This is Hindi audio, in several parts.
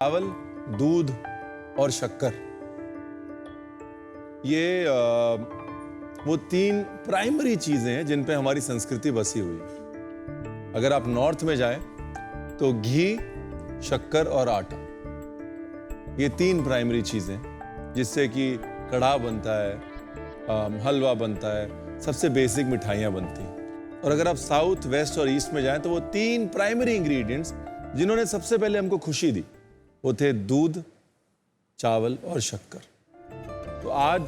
चावल, दूध और शक्कर, ये वो तीन प्राइमरी चीजें हैं जिन पे हमारी संस्कृति बसी हुई है। अगर आप नॉर्थ में जाएं तो घी, शक्कर और आटा, ये तीन प्राइमरी चीजें जिससे कि कढ़ा बनता है, हलवा बनता है, सबसे बेसिक मिठाइयाँ बनती हैं। और अगर आप साउथ, वेस्ट और ईस्ट में जाएं तो वो तीन प्राइमरी इंग्रेडिएंट्स जिन्होंने सबसे पहले हमको खुशी दी वो थे दूध, चावल और शक्कर। तो आज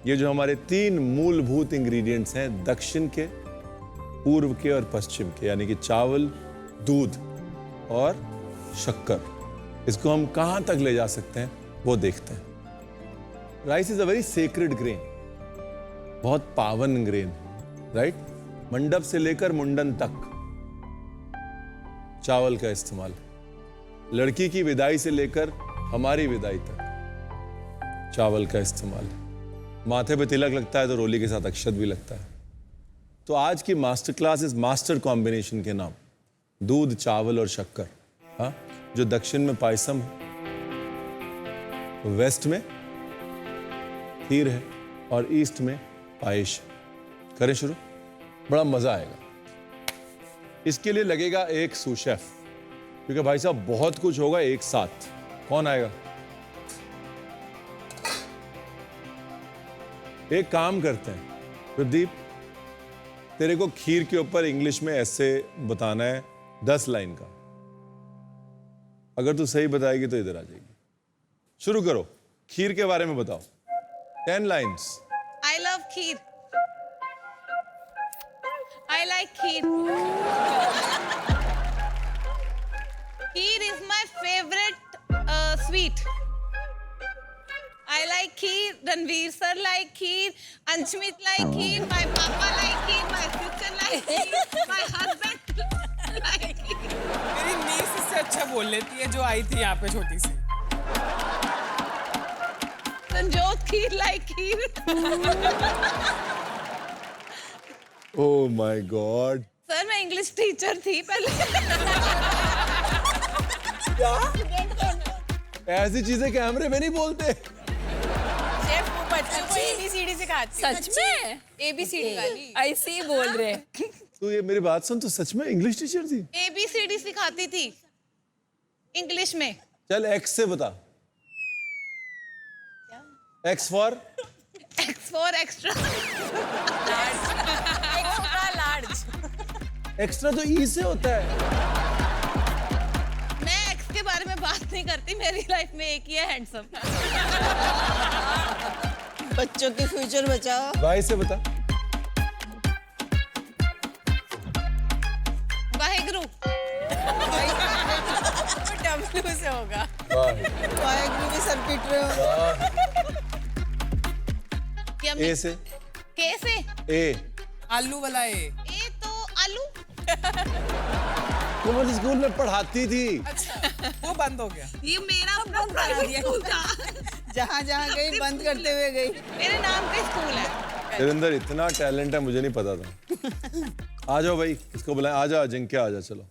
ये जो हमारे तीन मूलभूत इंग्रेडिएंट्स हैं दक्षिण के, पूर्व के और पश्चिम के, यानी कि चावल, दूध और शक्कर, इसको हम कहां तक ले जा सकते हैं वो देखते हैं। Rice is a very sacred grain, बहुत पावन ग्रेन, राइट? मंडप से लेकर मुंडन तक चावल का इस्तेमाल, लड़की की विदाई से लेकर हमारी विदाई तक चावल का इस्तेमाल, माथे पे तिलक लगता है तो रोली के साथ अक्षत भी लगता है। तो आज की मास्टर क्लास इस मास्टर कॉम्बिनेशन के नाम दूध, चावल और शक्कर, हाँ, जो दक्षिण में पायसम है, वेस्ट में खीर है और ईस्ट में पायस है। करें शुरू, बड़ा मजा आएगा। इसके लिए लगेगा एक सूस शेफ, क्योंकि भाई साहब बहुत कुछ होगा एक साथ। कौन आएगा? एक काम करते हैं प्रदीप, तेरे को खीर के ऊपर इंग्लिश में ऐसे बताना है 10 लाइन का। अगर तू सही बताएगी तो इधर आ जाएगी। शुरू करो, खीर के बारे में बताओ। 10 lines. I love kheer. I like kheer. Kheer is my favorite sweet. I like kheer. Ranveer sir like kheer. Anshmit like kheer. My papa like kheer. My sister like kheer. My husband like kheer. मेरी नीस इससे अच्छा बोल लेती है जो आई थी यहाँ पे छोटी सी। Sanjot kheer like kheer. Oh my God. Sir मैं इंग्लिश टीचर थी पहले। ऐसी चीजें कैमरे में नहीं बोलते। शेफ को बच्चों को ABCD सिखाती है। सच में ABCD वाली। ऐसे ही बोल रहे। तो ये मेरी बात सुन, तो सच में इंग्लिश टीचर थी? ABCD सिखाती थी इंग्लिश में। चल एक्स से बता। X for X for extra. Extra तो ई से होता है। मैं X के बारे में बात नहीं करती, मेरी लाइफ में एक ही है हैंडसम। बच्चों के फ्यूचर बचाओ। वाई से बता। वाहेगुरु। W से होगा। वाहेगुरु भी सर पीट रहे हो। ए से। K से? ए। आलू वाला ए। ए तो आलू। तुम मुझे स्कूल में पढ़ाती थी। अच्छा, वो बंद हो गया। ये मेरा अपना प्राइवेट स्कूल था। जहाँ जहाँ गई बंद करते हुए गई। मेरे नाम पे स्कूल है। तेरे अंदर इतना टैलेंट है, मुझे नहीं पता था। आ जाओ भाई, इसको बुलाएं। आ जा अजिंक्य, आ जा। चलो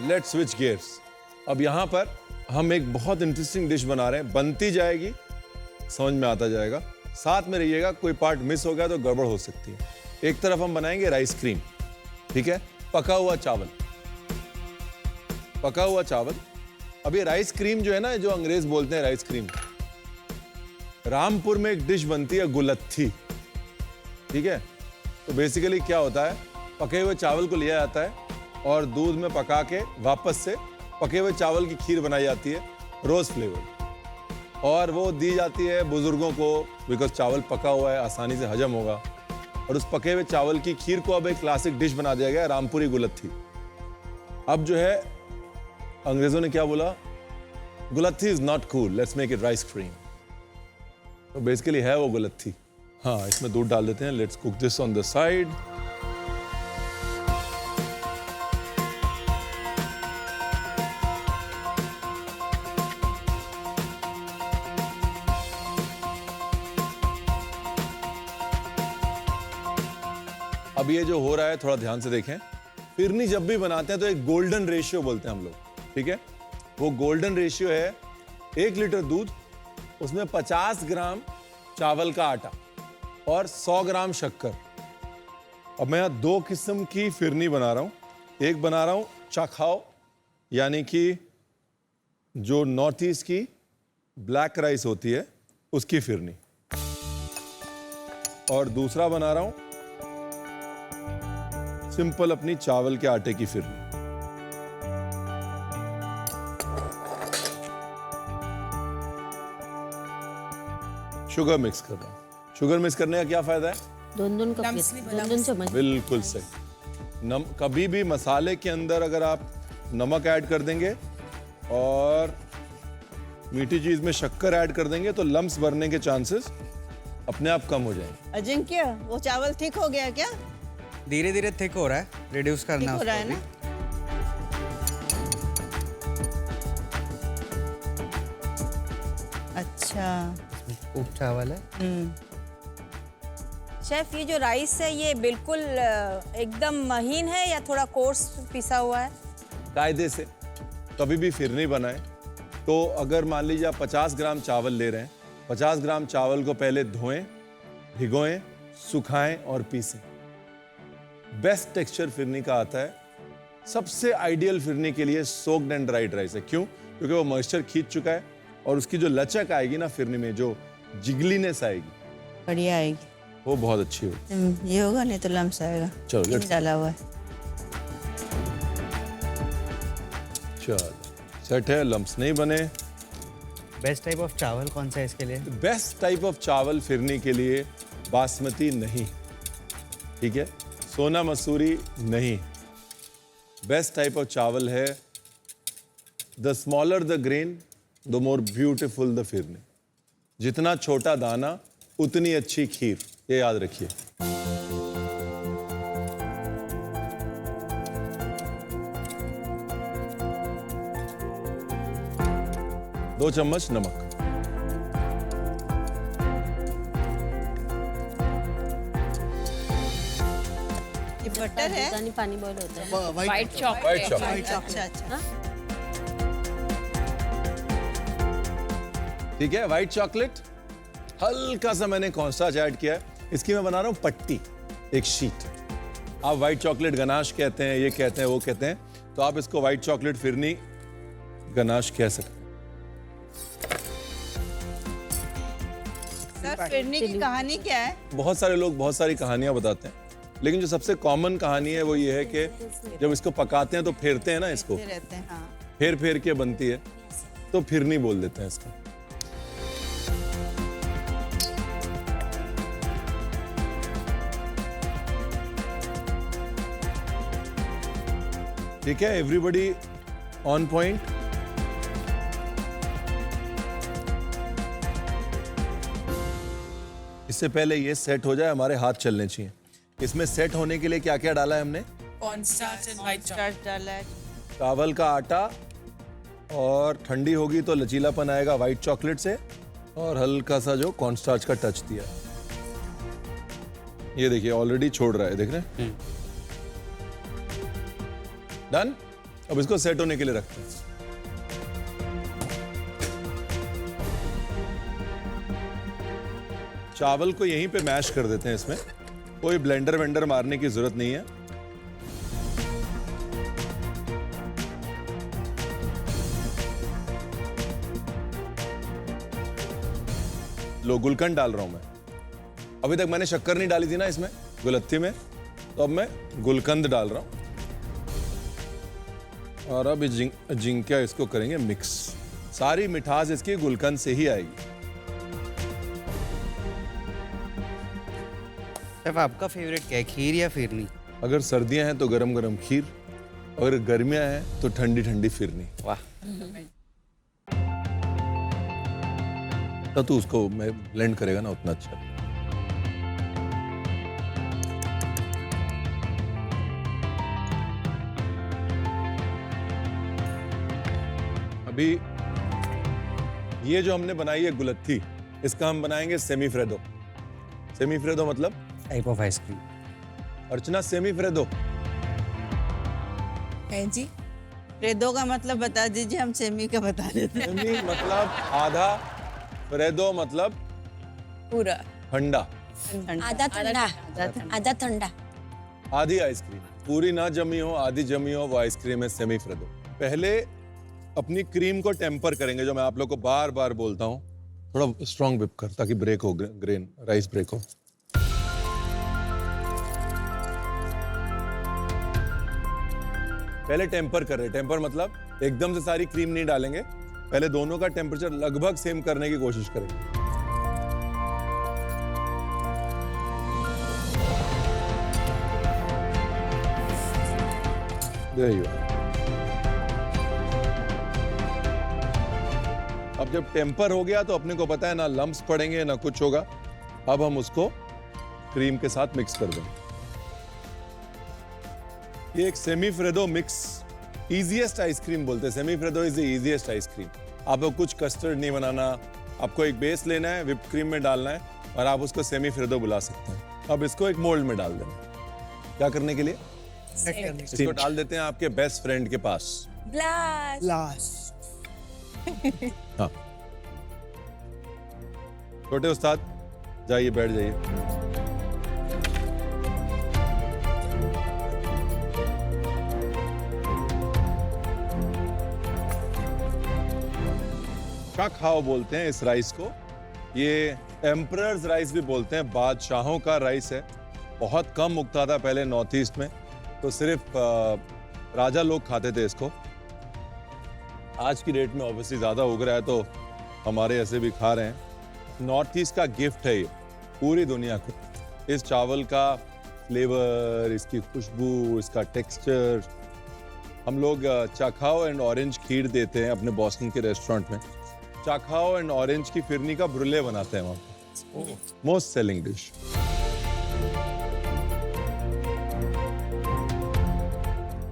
लेट्स स्विच गियर्स। अब यहाँ पर हम एक बहुत इंटरेस्टिंग डिश बना रहे हैं, बनती जाएगी, समझ में आता जाएगा। साथ में रहिएगा, कोई पार्ट मिस हो गया तो गड़बड़ हो सकती है। एक तरफ हम बनाएंगे राइस क्रीम, ठीक है, पका हुआ चावल। पका हुआ चावल। अब ये राइस क्रीम जो है ना, जो अंग्रेज बोलते हैं राइस क्रीम, रामपुर में एक डिश बनती है गुलत्थी, ठीक है। तो बेसिकली क्या होता है, पके हुए चावल को लिया जाता है और दूध में पका के वापस से पके हुए चावल की खीर बनाई जाती है, रोज फ्लेवर्ड, और वो दी जाती है बुजुर्गों को, बिकॉज चावल पका हुआ है, आसानी से हजम होगा। और उस पके हुए चावल की खीर को अब एक क्लासिक डिश बना दिया गया, रामपुरी गुलत्थी। अब जो है अंग्रेजों ने क्या बोला, gulatthi is not cool, let's make it rice cream. तो बेसिकली है वो गुलत्थी। हाँ, इसमें दूध डाल देते हैं। Let's cook this on the side. अब ये जो हो रहा है थोड़ा ध्यान से देखें। फिरनी जब भी बनाते हैं तो एक गोल्डन रेशियो बोलते हैं हम लोग, ठीक है। वो गोल्डन रेशियो है 1 लीटर दूध, उसमें 50 ग्राम चावल का आटा और 100 ग्राम शक्कर। अब मैं यहाँ 2 किस्म की फिरनी बना रहा हूँ। एक बना रहा हूँ चाखाओ, यानी कि जो नॉर्थ ईस्ट की ब्लैक राइस होती है उसकी फिरनी, और दूसरा बना रहा हूँ सिंपल अपनी चावल के आटे की फिरनी। शुगर मिक्स कर रहा हूँ। शुगर मिक्स करने का क्या फायदा है? दोन चम्मच। बिल्कुल सही। कभी भी मसाले के अंदर अगर आप नमक ऐड कर देंगे और मीठी चीज में शक्कर ऐड कर देंगे तो लम्स भरने के चांसेस अपने आप कम हो जाएंगे। अजिंक्य, वो चावल ठीक हो गया क्या? धीरे धीरे थिक हो रहा है, रिड्यूस करना ठीक हो रहा है ना? अच्छा। खूब चावल है। शेफ, ये जो राइस है ये बिल्कुल एकदम महीन है या थोड़ा कोर्स पिसा हुआ है? कायदे से कभी भी फिरनी बनाए तो अगर मान लीजिए आप 50 ग्राम चावल ले रहे हैं, 50 ग्राम चावल को पहले धोएं, भिगोएं, सुखाएं और पीसें। बेस्ट टेक्सचर फिरनी का आता है। सबसे आइडियल फिरनी के लिए सोक्ड एंड ड्राइड राइस है। क्यों? क्योंकि वो मॉइस्चर खींच चुका है और उसकी जो लचक आएगी ना फिरनी में, जो जिगलीनेस आएगी, बढ़िया आएगी। वो बहुत अच्छी होगी। ये होगा नहीं तो लम्स आएगा। चलो, चीनी डाला हुआ है। चलो सेट है, लम्स नहीं बने। बेस्ट टाइप ऑफ चावल कौन सा है इसके लिए? बेस्ट टाइप ऑफ चावल फिरनी के लिए बासमती नहीं, ठीक है, सोना मसूरी नहीं। बेस्ट टाइप ऑफ चावल है the smaller the grain the more beautiful the phirni. जितना छोटा दाना उतनी अच्छी खीर, ये याद रखिए। दो चम्मच नमक, ये बटर है? पानी बॉईल होता है। White chocolate. व्हाइट चॉकलेट, अच्छा अच्छा। ठीक है, व्हाइट चॉकलेट। हल्का सा मैंने कॉर्नस्टार्च ऐड किया है। इसकी मैं बना रहा हूं पट्टी, एक शीट। आप व्हाइट चॉकलेट गनाश कहते हैं, ये कहते हैं, वो कहते हैं, तो आप इसको व्हाइट चॉकलेट फिरनी गनाश कह सकते हैं। सर, फिरनी की कहानी क्या है? बहुत सारे लोग बहुत सारी कहानियां बताते हैं, लेकिन जो सबसे कॉमन कहानी है वो ये है कि जब इसको पकाते हैं तो फेरते हैं ना, इसको ये रहते हैं, हाँ। फेर फेर के बनती है तो फिरनी बोल देते हैं इसको। ठीक है, एवरीबॉडी ऑन पॉइंट। इससे पहले ये सेट हो जाए, हमारे हाथ चलने चाहिए। इसमें सेट होने के लिए क्या क्या डाला है हमने? कॉर्नस्टार्च एंड व्हाइट स्टार्च डाला है। चावल का आटा, और ठंडी होगी तो लचीलापन आएगा व्हाइट चॉकलेट से, और हल्का सा जो कॉर्नस्टार्च का टच दिया। ये देखिए ऑलरेडी छोड़ रहा है, देख रहे हैं? डन। अब इसको सेट होने के लिए रखते हैं। चावल को यहीं पे मैश कर देते हैं। इसमें कोई ब्लेंडर वेंडर मारने की जरूरत नहीं है। लो, गुलकंद डाल रहा हूं मैं। अभी तक मैंने शक्कर नहीं डाली थी ना इसमें, गुलत्थी में, तो अब मैं गुलकंद डाल रहा हूं। और अब जिंकिया इसको करेंगे मिक्स। सारी मिठास इसकी गुलकंद से ही आएगी। शेफ, आपका फेवरेट क्या है, खीर या फिरनी? अगर सर्दियां हैं तो गरम गरम खीर, अगर गर्मियां हैं तो ठंडी ठंडी फिरनी। वाह। तो उसको मैं ब्लेंड करेगा ना उतना अच्छा। अभी ये जो हमने बनाई है गुलत्थी, इसका हम बनाएंगे सेमीफ्रेडो। सेमीफ्रेडो मतलब type of ice cream. Archana semifreddo. हैं जी रेदो का मतलब बता दीजिए, हम सेमी का बता देते हैं। सेमी मतलब आधा, फ्रेदो मतलब पूरा ठंडा। आधा ठंडा, आधा ठंडा। आधी आइसक्रीम, पूरी ना जमी हो आधी जमी हो, वो आइसक्रीम है सेमी फ्रेदो। पहले अपनी क्रीम को टेम्पर करेंगे, जो मैं आप लोग को बार बार बोलता हूँ। थोड़ा स्ट्रॉन्ग विप कर ताकि ब्रेक हो, ग्रेन राइस ब्रेक हो। पहले टेम्पर कर रहे हैं। टेम्पर मतलब एकदम से सारी क्रीम नहीं डालेंगे, पहले दोनों का टेम्परेचर लगभग सेम करने की कोशिश करेंगे। There you are. अब जब टेम्पर हो गया तो अपने को पता है ना लम्प्स पड़ेंगे ना कुछ होगा। अब हम उसको क्रीम के साथ मिक्स कर देंगे। ये एक semifreddo mix, easiest ice cream बोलते हैं। Semifreddo is the easiest ice cream. आपको कुछ कस्टर्ड नहीं बनाना, आपको एक बेस लेना है, व्हिप क्रीम में डालना है और आप उसको सेमी फ्रेदो बुला सकते हैं। अब इसको एक मोल्ड में डाल देना। क्या करने के लिए? इसको डाल देते हैं आपके बेस्ट फ्रेंड के पास। ब्लास्ट। हाँ, छोटे उस्ताद जाइए, बैठ जाइए। क्या खाओ बोलते हैं इस राइस को। ये एम्परर्स राइस भी बोलते हैं, बादशाहों का राइस है। बहुत कम उगता था पहले नॉर्थ ईस्ट में, तो सिर्फ राजा लोग खाते थे इसको। आज की डेट में ऑब्वियसली ज्यादा उग रहा है तो हमारे ऐसे भी खा रहे हैं। नॉर्थ ईस्ट का गिफ्ट है ये पूरी दुनिया को। इस चावल का फ्लेवर, इसकी खुशबू, इसका टेक्सचर। हम लोग चाखाओ एंड ऑरेंज खीर देते हैं अपने बॉस्टन के रेस्टोरेंट में। चाखाओ एंड ऑरेंज की फिरनी का ब्रुले बनाते हैं वहां। Most selling dish.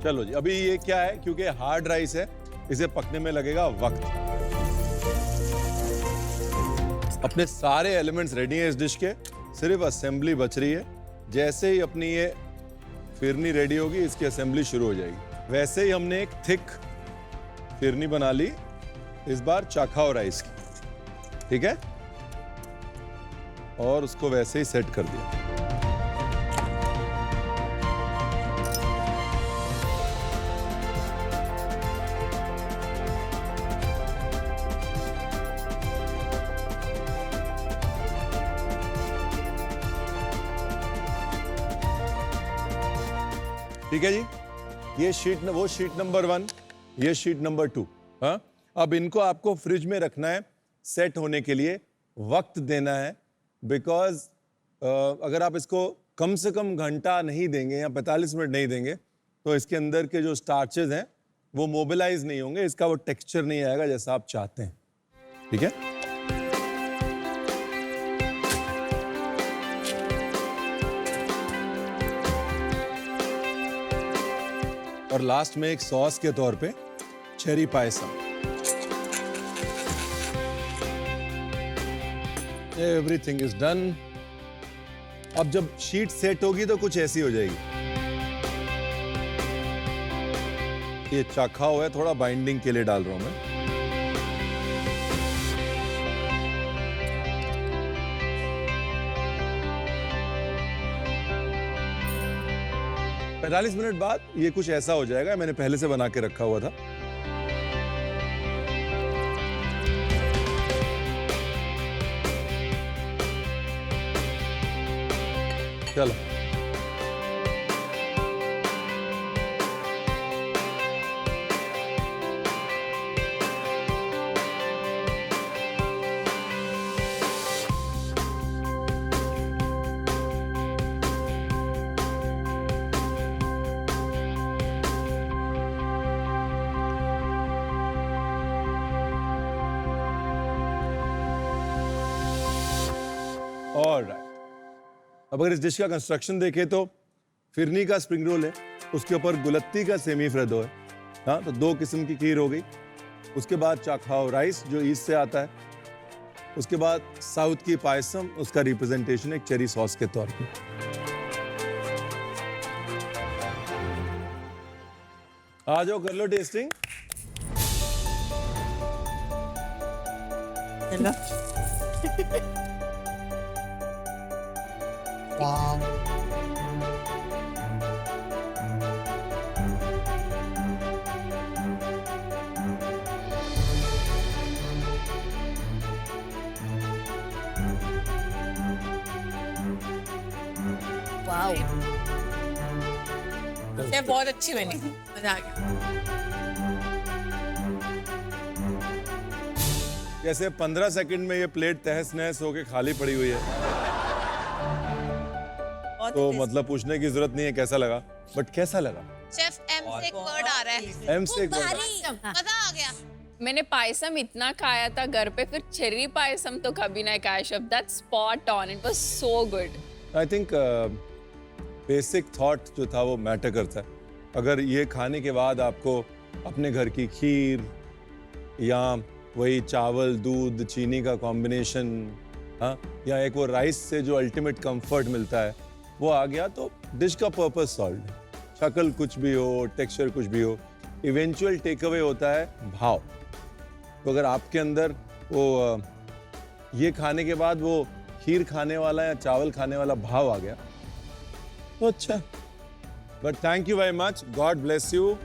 चलो जी, अभी ये क्या है, क्योंकि हार्ड राइस है इसे पकने में लगेगा वक्त। अपने सारे एलिमेंट्स रेडी हैं इस डिश के, सिर्फ असेंबली बच रही है। जैसे ही अपनी ये फिरनी रेडी होगी इसकी असेंबली शुरू हो जाएगी। वैसे ही हमने एक थिक फिरनी बना ली, इस बार चाखाओ राइस की, ठीक है, और उसको वैसे ही सेट कर दिया। ठीक है जी, ये शीट वो शीट नंबर 1, ये शीट नंबर 2। हाँ, अब इनको आपको फ्रिज में रखना है सेट होने के लिए, वक्त देना है। बिकॉज अगर आप इसको कम से कम घंटा नहीं देंगे या 45 मिनट नहीं देंगे तो इसके अंदर के जो स्टार्चेस हैं वो मोबिलाइज नहीं होंगे, इसका वो टेक्सचर नहीं आएगा जैसा आप चाहते हैं। ठीक है, और लास्ट में एक सॉस के तौर पे cherry payasam. Everything is done. अब जब शीट सेट होगी तो कुछ ऐसी हो जाएगी। ये चाखाओ है, थोड़ा बाइंडिंग के लिए डाल रहा हूं मैं। पैंतालीस मिनट बाद ये कुछ ऐसा हो जाएगा। मैंने पहले से बना के रखा हुआ था। चलो, ऑलराइट। अब अगर इस डिश का कंस्ट्रक्शन देखें तो फिरनी का स्प्रिंग रोल है, उसके ऊपर गुलत्ती का सेमी फ्रेदो है। हाँ, तो 2 किस्म की खीर हो गई। उसके बाद चाखाओ राइस जो ईस्ट से आता है। उसके बाद साउथ की पायसम, उसका रिप्रेजेंटेशन एक चेरी सॉस के तौर पे। आ जाओ कर लो टेस्टिंग। चलो वाओ ये बहुत अच्छी बनी, मजा आ गया। कैसे 15 सेकंड में ये प्लेट तहस नहस होके खाली पड़ी हुई है, बहुत तो tasty। मतलब पूछने की जरूरत नहीं है कैसा लगा, बट कैसा लगा? शेफ एम से एक वर्ड आ रहा है, एम से एक word। मजा आ गया। मैंने पायसम इतना खाया था घर पे, फिर चेरी पायसम तो कभी नहीं खाया chef. That spot on, it was so good. I think basic thought जो था वो मैटर करता है। अगर ये खाने के बाद आपको अपने घर की खीर या वही चावल दूध चीनी का कॉम्बिनेशन, हाँ, या एक वो राइस से जो अल्टीमेट कंफर्ट मिलता है वो आ गया, तो डिश का पर्पस सॉल्व। शक्ल कुछ भी हो, टेक्सचर कुछ भी हो, इवेंचुअल टेक अवे होता है भाव। तो अगर आपके अंदर वो ये खाने के बाद वो खीर खाने वाला या चावल खाने वाला भाव आ गया तो अच्छा। But thank you very much, God bless you.